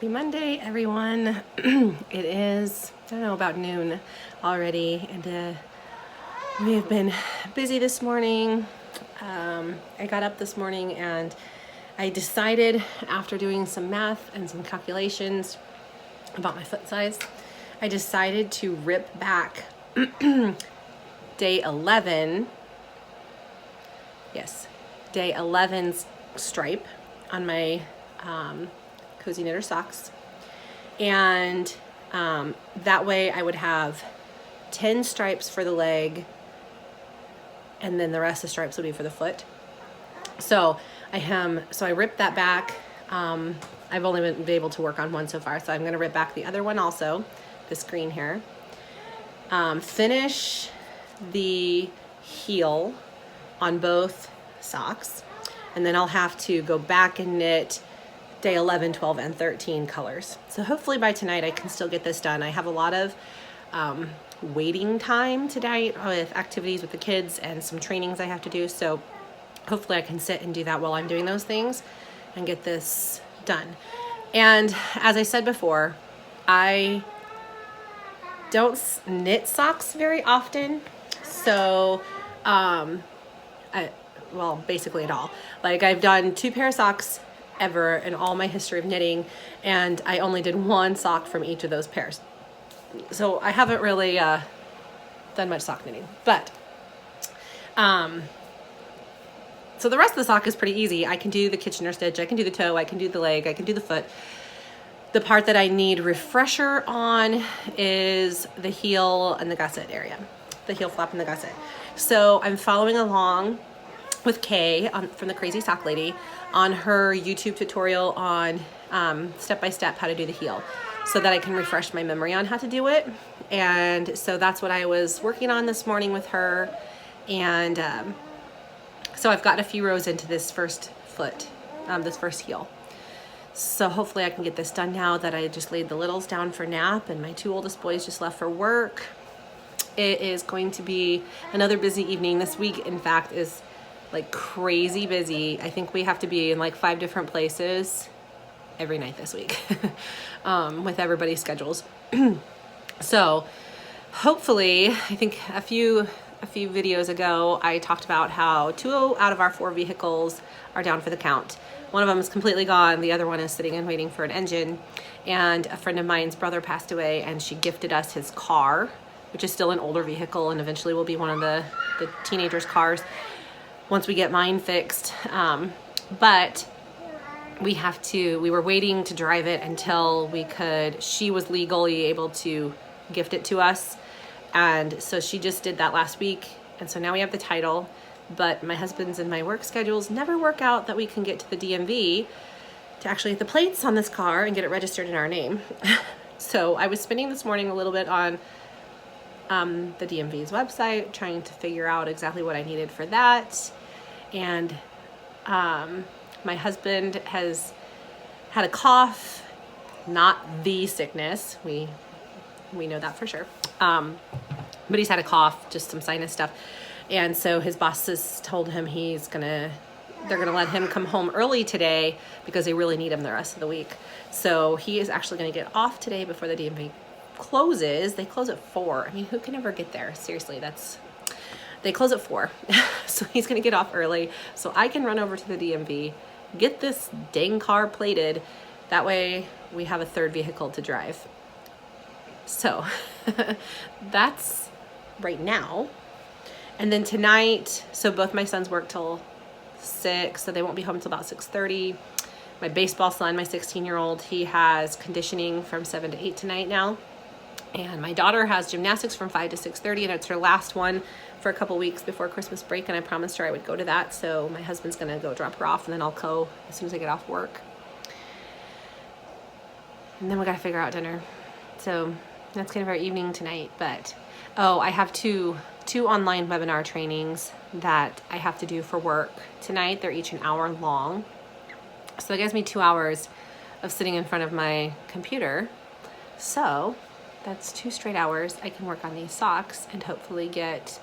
Happy Monday, everyone. It is, I don't know, about noon already, and we have been busy this morning. I got up this morning and I decided, after doing some math and some calculations about my foot size, I decided to rip back day 11. Yes, day 11's stripe on my Cozy Knitter socks, and that way I would have 10 stripes for the leg, and then the rest of the stripes would be for the foot. So I ripped that back. I've only been able to work on one so far, so I'm going to rip back the other one also, this green here. Finish the heel on both socks, and then I'll have to go back and knit day 11, 12, and 13 colors. So hopefully by tonight I can still get this done. I have a lot of waiting time tonight with activities with the kids and some trainings I have to do. So hopefully I can sit and do that while I'm doing those things and get this done. And as I said before, I don't knit socks very often. So, well, basically at all. Like, I've done 2 pair of socks ever in all my history of knitting, and I only did 1 sock from each of those pairs. So I haven't really done much sock knitting, but so the rest of the sock is pretty easy. I can do the Kitchener stitch, I can do the toe, I can do the leg, I can do the foot. The part that I need refresher on is the heel and the gusset area, the heel flap and the gusset. So I'm following along with Kay from the Crazy Sock Lady on her YouTube tutorial on step-by-step how to do the heel, so that I can refresh my memory on how to do it. And so that's what I was working on this morning with her. And so I've gotten a few rows into this first foot, this first heel. So hopefully I can get this done now that I just laid the littles down for nap and my 2 oldest boys just left for work. It is going to be another busy evening. This week, in fact, is like crazy busy. I think we have to be in like 5 different places every night this week with everybody's schedules. So hopefully, I think a few videos ago, I talked about how 2 out of our 4 vehicles are down for the count. One of them is completely gone. The other one is sitting and waiting for an engine. And a friend of mine's brother passed away, and she gifted us his car, which is still an older vehicle and eventually will be one of the teenagers' cars once we get mine fixed. But we were waiting to drive it until she was legally able to gift it to us. And so she just did that last week. And so now we have the title, but my husband's and my work schedules never work out that we can get to the DMV to actually get the plates on this car and get it registered in our name. So I was spending this morning a little bit on the DMV's website, trying to figure out exactly what I needed for that. And my husband has had a cough, not the sickness. We know that for sure. But he's had a cough, just some sinus stuff. And so his bosses told him they're gonna let him come home early today because they really need him the rest of the week. So he is actually gonna get off today before the DMV closes. They close at 4. I mean, who can ever get there? Seriously, they close at 4. So he's gonna get off early so I can run over to the DMV, get this dang car plated. That way we have a 3rd vehicle to drive. So that's right now. And then tonight, so both my sons work till 6, so they won't be home till about 6:30. My baseball son, my 16-year-old, he has conditioning from 7 to 8 tonight now. And my daughter has gymnastics from 5 to 6:30, and it's her last one for a couple weeks before Christmas break, and I promised her I would go to that. So my husband's gonna go drop her off, and then I'll go as soon as I get off work. And then we gotta figure out dinner. So that's kind of our evening tonight. But I have two online webinar trainings that I have to do for work tonight. They're each an hour long. So that gives me 2 hours of sitting in front of my computer. So that's 2 straight hours I can work on these socks and hopefully get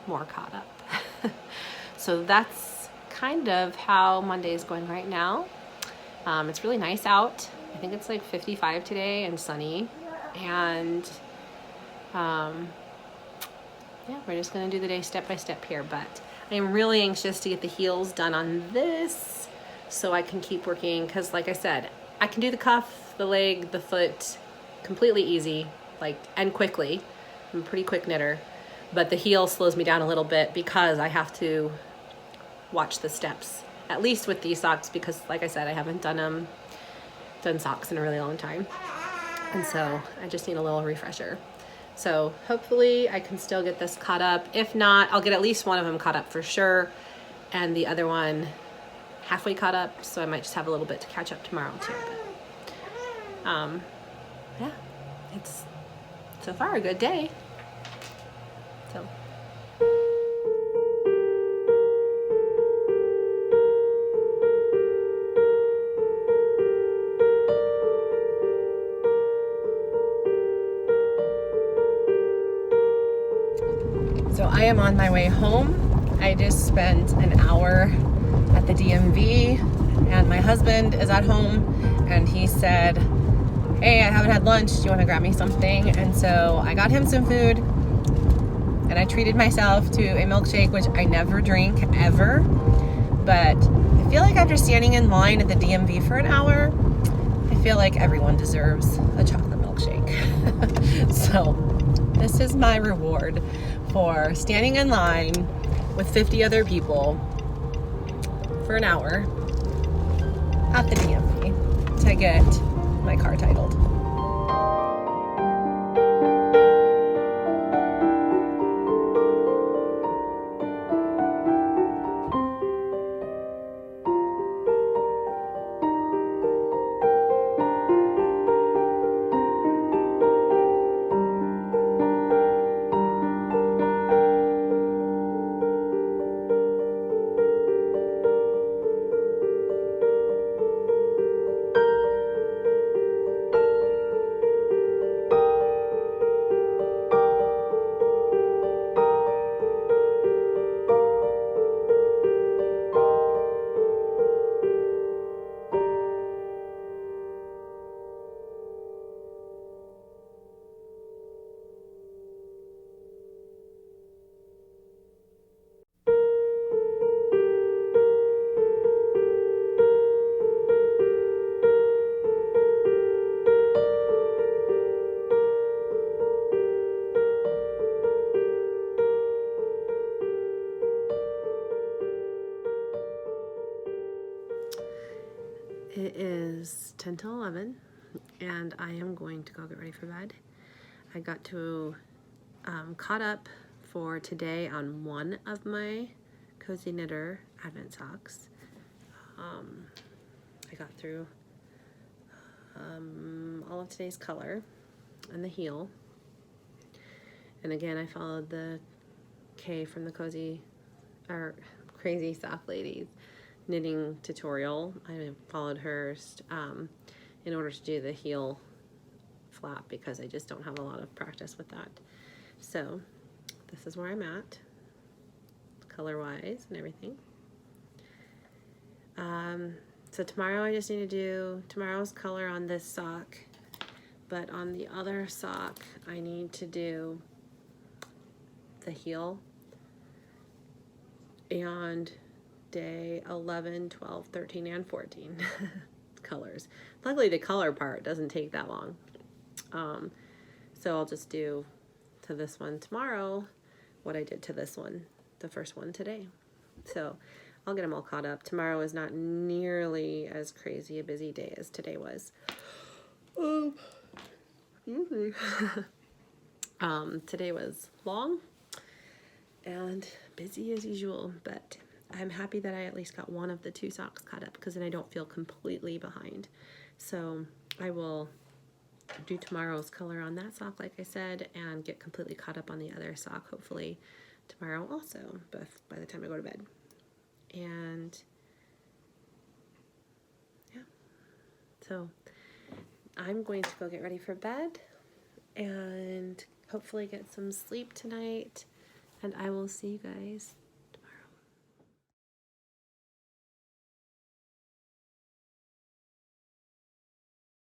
more caught up. So that's kind of how Monday is going right now. It's really nice out. I think it's like 55 today and sunny. And yeah, we're just gonna do the day step by step here, but I am really anxious to get the heels done on this so I can keep working, because like I said, I can do the cuff, the leg, the foot completely easy, like, and quickly. I'm a pretty quick knitter, but the heel slows me down a little bit because I have to watch the steps, at least with these socks, because like I said, I haven't done socks in a really long time. And so I just need a little refresher. So hopefully I can still get this caught up. If not, I'll get at least one of them caught up for sure, and the other one halfway caught up, so I might just have a little bit to catch up tomorrow too. But, yeah, it's so far a good day. So. So I am on my way home. I just spent an hour at the DMV, and my husband is at home, and he said, hey, I haven't had lunch, do you want to grab me something? And so I got him some food, and I treated myself to a milkshake, which I never drink ever, but I feel like after standing in line at the DMV for an hour, I feel like everyone deserves a chocolate milkshake. So this is my reward for standing in line with 50 other people for an hour at the DMV to get my car titled. It is 10 to 11, and I am going to go get ready for bed. I got to caught up for today on one of my Cozy Knitter Advent socks. I got through all of today's color and the heel. And again, I followed the Kay from the Crazy Sock Ladies knitting tutorial. I followed hers in order to do the heel flap, because I just don't have a lot of practice with that. So this is where I'm at, color wise and everything. So tomorrow I just need to do tomorrow's color on this sock, but on the other sock I need to do the heel and day 11, 12, 13, and 14 colors. Luckily the color part doesn't take that long. So I'll just do to this one tomorrow what I did to this one, the first one today. So I'll get them all caught up. Tomorrow is not nearly as crazy a busy day as today was. Today was long and busy as usual, but I'm happy that I at least got one of the two socks caught up, because then I don't feel completely behind. So I will do tomorrow's color on that sock, like I said, and get completely caught up on the other sock, hopefully tomorrow also, but by the time I go to bed. And yeah, so I'm going to go get ready for bed and hopefully get some sleep tonight, and I will see you guys